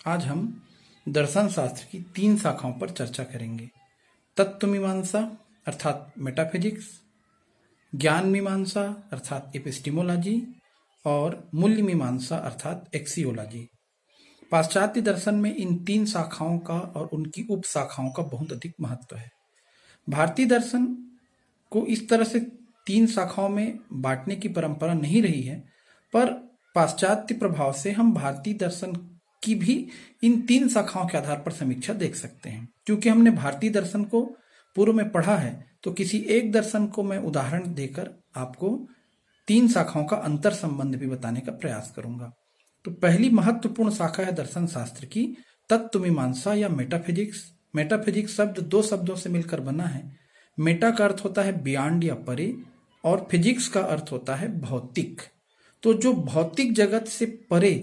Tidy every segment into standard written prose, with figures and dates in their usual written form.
आज हम दर्शन शास्त्र की 3 शाखाओं पर चर्चा करेंगे। तत्व मीमांसा अर्थात मेटाफिजिक्स, ज्ञान मीमांसा अर्थात एपिस्टिमोलॉजी और मूल्य मीमांसा अर्थात एक्सियोलॉजी। पाश्चात्य दर्शन में इन 3 शाखाओं का और उनकी उप शाखाओं का बहुत अधिक महत्व है। भारतीय दर्शन को इस तरह से 3 शाखाओं में बांटने की परंपरा नहीं रही है, पर पाश्चात्य प्रभाव से हम भारतीय दर्शन की भी इन 3 शाखाओं के आधार पर समीक्षा देख सकते हैं। क्योंकि हमने भारतीय दर्शन को पूर्व में पढ़ा है, तो किसी एक दर्शन को मैं उदाहरण देकर आपको 3 शाखाओं का अंतर संबंध भी बताने का प्रयास करूंगा। तो पहली महत्वपूर्ण शाखा है दर्शन शास्त्र की तत्व मीमांसा या मेटाफिजिक्स। मेटाफिजिक्स शब्द 2 शब्दों से मिलकर बना है। मेटा का अर्थ होता है बियॉन्ड या परे, और फिजिक्स का अर्थ होता है भौतिक। तो जो भौतिक जगत से परे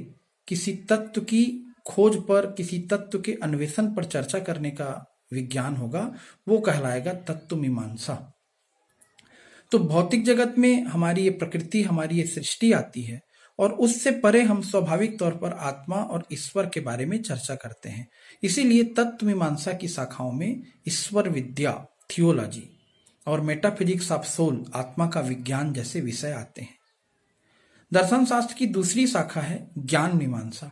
किसी तत्व की खोज पर, किसी तत्व के अन्वेषण पर चर्चा करने का विज्ञान होगा, वो कहलाएगा तत्व मीमांसा। तो भौतिक जगत में हमारी ये प्रकृति, हमारी ये सृष्टि आती है, और उससे परे हम स्वाभाविक तौर पर आत्मा और ईश्वर के बारे में चर्चा करते हैं। इसीलिए तत्व मीमांसा की शाखाओं में ईश्वर विद्या, थियोलॉजी, और मेटाफिजिक्स ऑफ सोल, आत्मा का विज्ञान जैसे विषय आते हैं। दर्शन शास्त्र की दूसरी शाखा है ज्ञान मीमांसा।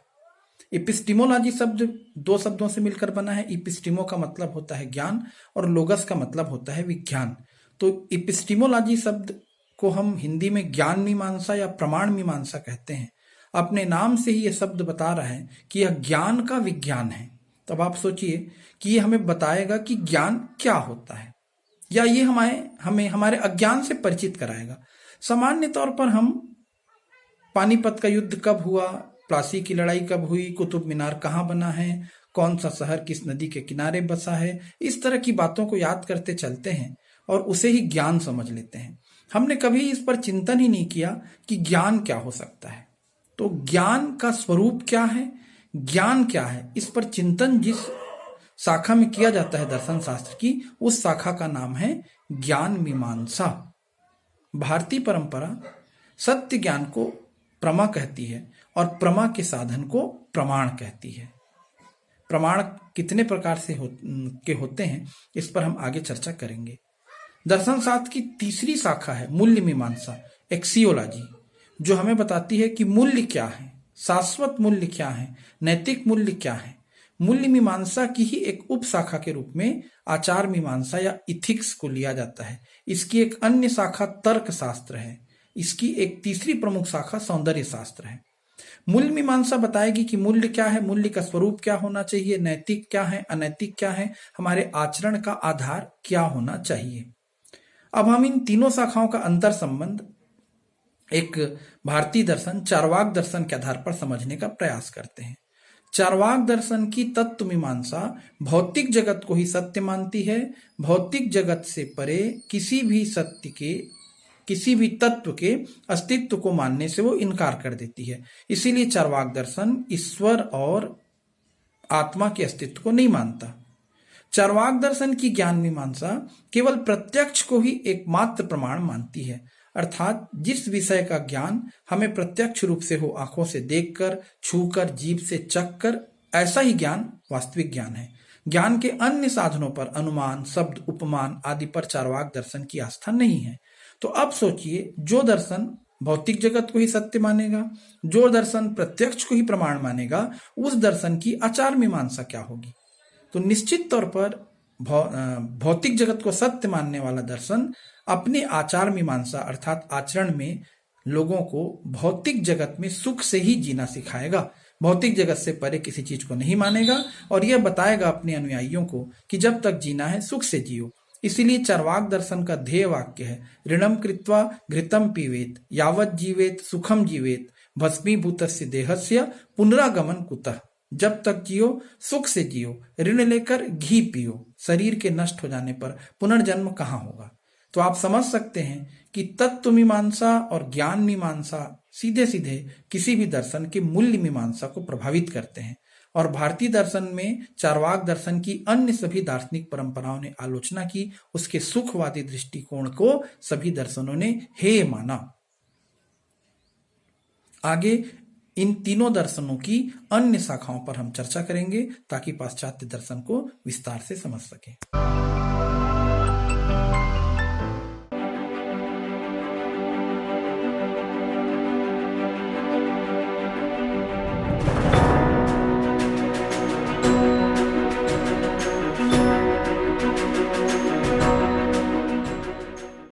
एपिस्टिमोलॉजी शब्द 2 शब्दों से मिलकर बना है। एपिस्टिमो का मतलब होता है ज्ञान और लोगस का मतलब होता है विज्ञान। तो एपिस्टिमोलॉजी शब्द को हम हिंदी में ज्ञान मीमांसा या प्रमाण मीमांसा कहते हैं। अपने नाम से ही यह शब्द बता रहा है कि यह ज्ञान का विज्ञान है। तब आप सोचिए कि यह हमें बताएगा कि ज्ञान क्या होता है, या ये हमें हमारे अज्ञान से परिचित कराएगा। सामान्य तौर पर हम पानीपत का युद्ध कब हुआ, प्लासी की लड़ाई कब हुई, कुतुब मीनार कहाँ बना है, कौन सा शहर किस नदी के किनारे बसा है, इस तरह की बातों को याद करते चलते हैं और उसे ही ज्ञान समझ लेते हैं। हमने कभी इस पर चिंतन ही नहीं किया कि ज्ञान क्या हो सकता है। तो ज्ञान का स्वरूप क्या है, ज्ञान क्या है, इस पर चिंतन जिस शाखा में किया जाता है दर्शन शास्त्र की, उस शाखा का नाम है ज्ञान मीमांसा। भारतीय परंपरा सत्य ज्ञान को प्रमा कहती है और प्रमा के साधन को प्रमाण कहती है। प्रमाण कितने प्रकार से होते हैं, इस पर हम आगे चर्चा करेंगे। दर्शन शास्त्र की तीसरी शाखा है मूल्य मीमांसा, एक्सियोलॉजी, जो हमें बताती है कि मूल्य क्या है, शाश्वत मूल्य क्या है, नैतिक मूल्य क्या है। मूल्य मीमांसा की ही एक उप शाखा के रूप में आचार मीमांसा या इथिक्स को लिया जाता है। इसकी एक अन्य शाखा तर्क शास्त्र है। इसकी एक तीसरी प्रमुख शाखा सौंदर्य शास्त्र है। मूल्य मीमांसा बताएगी कि मूल्य क्या है, मूल्य का स्वरूप क्या होना चाहिए, नैतिक क्या है, अनैतिक क्या है, हमारे आचरण का आधार क्या होना चाहिए। अब हम इन तीनों शाखाओं का अंतर संबंध एक भारतीय दर्शन चार्वाक दर्शन के आधार पर समझने का प्रयास करते हैं। चार्वाक दर्शन की तत्व मीमांसा भौतिक जगत को ही सत्य मानती है। भौतिक जगत से परे किसी भी सत्य के, किसी भी तत्व के अस्तित्व को मानने से वो इनकार कर देती है। इसीलिए चार्वाक दर्शन ईश्वर और आत्मा के अस्तित्व को नहीं मानता। चार्वाक दर्शन की ज्ञान मीमांसा केवल प्रत्यक्ष को ही एकमात्र प्रमाण मानती है, अर्थात जिस विषय का ज्ञान हमें प्रत्यक्ष रूप से हो, आंखों से देखकर, छूकर, जीभ से चखकर, ऐसा ही ज्ञान वास्तविक ज्ञान है। ज्ञान के अन्य साधनों पर, अनुमान, शब्द, उपमान आदि पर चार्वाक दर्शन की आस्था नहीं है। तो अब सोचिए, जो दर्शन भौतिक जगत को ही सत्य मानेगा, जो दर्शन प्रत्यक्ष को ही प्रमाण मानेगा, उस दर्शन की आचार मीमांसा क्या होगी। तो निश्चित तौर पर भौतिक जगत को सत्य मानने वाला दर्शन अपने आचार मीमांसा अर्थात आचरण में लोगों को भौतिक जगत में सुख से ही जीना सिखाएगा। भौतिक जगत से परे किसी चीज को नहीं मानेगा और यह बताएगा अपने अनुयायियों को कि जब तक जीना है सुख से जियो। इसीलिए चार्वाक दर्शन का ध्येय वाक्य है, ऋणम कृत्वा घृतम पीवेत यावत जीवेत सुखम जीवेत भस्मीभूतस्य देहस्य पुनरागमन कुतः। जब तक जियो सुख से जियो, ऋण लेकर घी पियो, शरीर के नष्ट हो जाने पर पुनर्जन्म कहाँ होगा। तो आप समझ सकते हैं कि तत्व मीमांसा और ज्ञान मीमांसा सीधे सीधे किसी भी दर्शन के मूल्य मीमांसा को प्रभावित करते हैं। और भारतीय दर्शन में चार्वाक दर्शन की अन्य सभी दार्शनिक परंपराओं ने आलोचना की, उसके सुखवादी दृष्टिकोण को सभी दर्शनों ने हेय माना। आगे इन तीनों दर्शनों की अन्य शाखाओं पर हम चर्चा करेंगे ताकि पाश्चात्य दर्शन को विस्तार से समझ सकें।